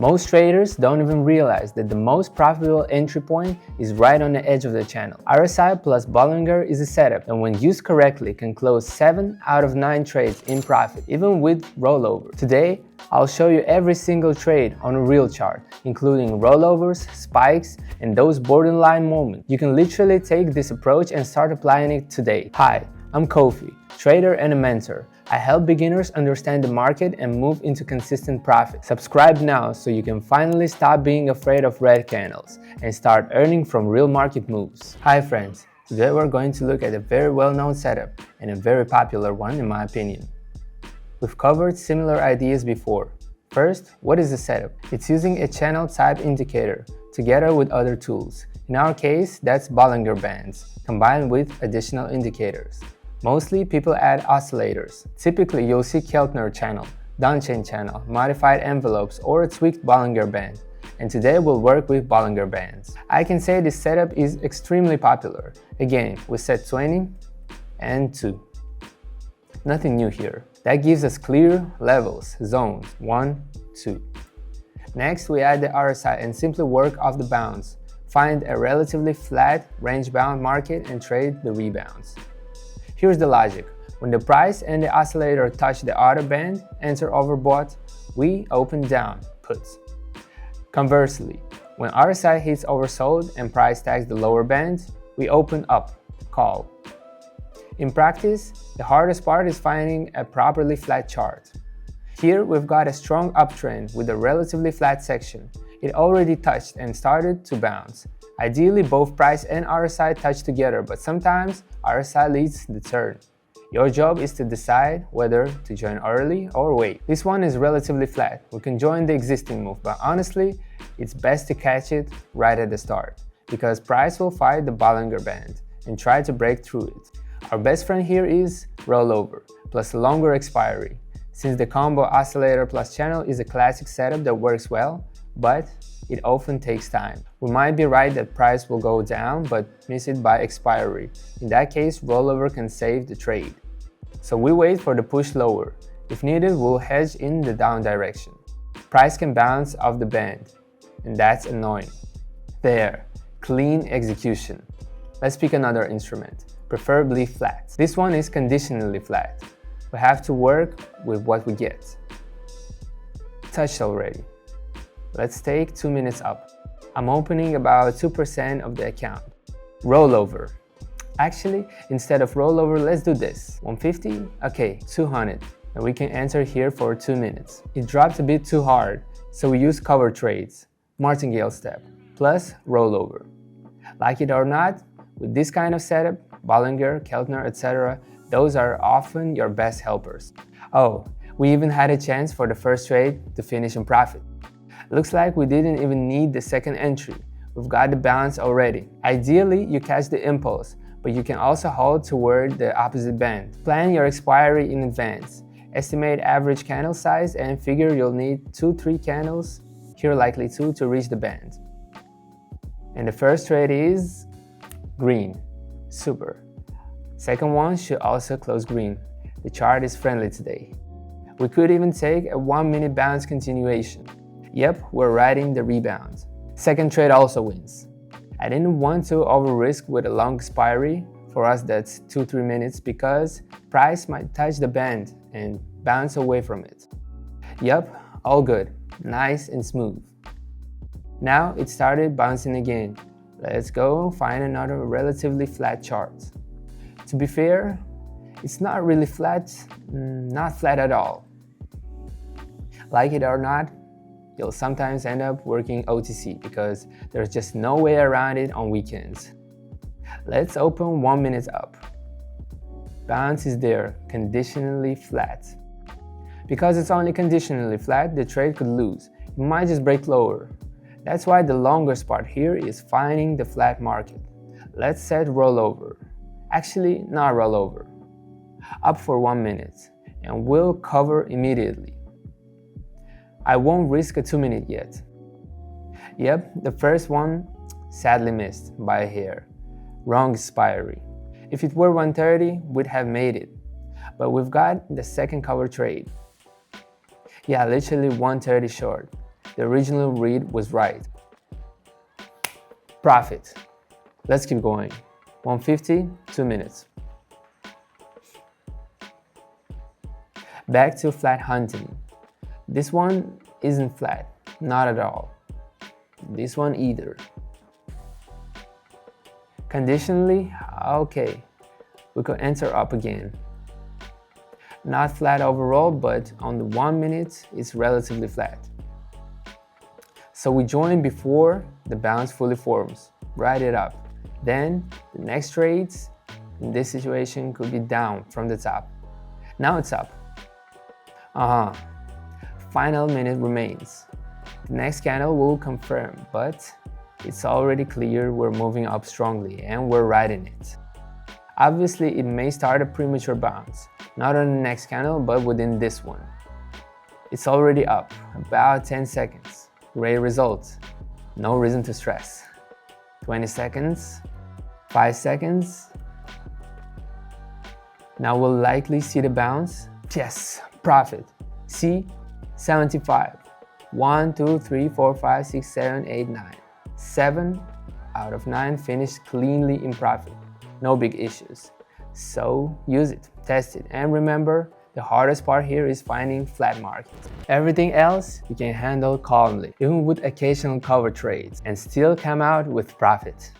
Most traders don't even realize that the most profitable entry point is right on the edge of the channel. RSI plus Bollinger is a setup and when used correctly can close 7 out of 9 trades in profit, even with rollover. Today, I'll show you every single trade on a real chart, including rollovers, spikes, and those borderline moments. You can literally take this approach and start applying it today. Hi, I'm Kofi, trader and a mentor. I help beginners understand the market and move into consistent profit. Subscribe now so you can finally stop being afraid of red candles and start earning from real market moves. Hi friends, today we're going to look at a very well-known setup and a very popular one in my opinion. We've covered similar ideas before. First, what is a setup? It's using a channel type indicator together with other tools. In our case, that's Bollinger Bands, combined with additional indicators. Mostly people add oscillators. Typically you'll see Keltner channel, Donchian channel, modified envelopes, or a tweaked Bollinger Band. And today we'll work with Bollinger Bands. I can say this setup is extremely popular. Again, we set 20 and 2. Nothing new here. That gives us clear levels, zones, 1, 2. Next we add the RSI and simply work off the bounds. Find a relatively flat range-bound market and trade the rebounds. Here's the logic. When the price and the oscillator touch the outer band, enter overbought, we open down, puts. Conversely, when RSI hits oversold and price tags the lower band, we open up, call. In practice, the hardest part is finding a properly flat chart. Here we've got a strong uptrend with a relatively flat section. It already touched and started to bounce. Ideally, both price and RSI touch together, but sometimes RSI leads the turn. Your job is to decide whether to join early or wait. This one is relatively flat. We can join the existing move, but honestly, it's best to catch it right at the start because price will fight the Bollinger Band and try to break through it. Our best friend here is rollover plus a longer expiry. Since the combo oscillator plus channel is a classic setup that works well, but it often takes time. We might be right that price will go down but miss it by expiry. In that case, rollover can save the trade. So we wait for the push lower. If needed, we'll hedge in the down direction. Price can bounce off the band, and that's annoying. There, clean execution. Let's pick another instrument, preferably flat. This one is conditionally flat. We have to work with what we get. Touched already. Let's take 2 minutes up. I'm opening about 2% of the account. Rollover. Actually, instead of rollover, let's do this. 150? Okay, 200. And we can enter here for 2 minutes. It dropped a bit too hard, so we use cover trades, martingale step, plus rollover. Like it or not, with this kind of setup, Bollinger, Keltner, etc., those are often your best helpers. Oh, we even had a chance for the first trade to finish in profit. Looks like we didn't even need the second entry. We've got the balance already. Ideally, you catch the impulse, but you can also hold toward the opposite band. Plan your expiry in advance. Estimate average candle size and figure you'll need 2-3 candles, here likely 2, to reach the band. And the first trade is green. Super. Second one should also close green. The chart is friendly today. We could even take a 1-minute bounce continuation. Yep, we're riding the rebound. Second trade also wins. I didn't want to over-risk with a long expiry. For us that's 2-3 minutes because price might touch the band and bounce away from it. Yep, all good. Nice and smooth. Now it started bouncing again. Let's go find another relatively flat chart. To be fair, it's not really flat, not flat at all. Like it or not, you'll sometimes end up working OTC because there's just no way around it on weekends. Let's open 1 minute up. Bounce is there, conditionally flat. Because it's only conditionally flat, the trade could lose. It might just break lower. That's why the longest part here is finding the flat market. Let's set rollover. Actually, not rollover. Up for 1 minute, and we'll cover immediately. I won't risk a 2 minute yet. Yep, the first one sadly missed by a hair. Wrong expiry. If it were 130, we'd have made it. But we've got the second cover trade. Yeah, literally 130 short. The original read was right. Profit. Let's keep going. 150, 2 minutes. Back to flat hunting. This one isn't flat, not at all. This one either. Conditionally, okay, we could enter up again. Not flat overall, but on the 1 minute, it's relatively flat. So we join before the bounce fully forms. Write it up. Then the next trades in this situation could be down from the top. Now it's up. Final minute remains. The next candle will confirm, but it's already clear we're moving up strongly and we're riding it. Obviously, it may start a premature bounce, not on the next candle, but within this one. It's already up, about 10 seconds. Great result. No reason to stress. 20 seconds, 5 seconds. Now we'll likely see the bounce. Yes, profit. See, 75. 1, 2, 3, 4, 5, 6, 7, 8, 9. 7 out of 9 finished cleanly in profit. No big issues. So use it, test it, and remember, the hardest part here is finding flat markets. Everything else you can handle calmly, even with occasional cover trades, and still come out with profit.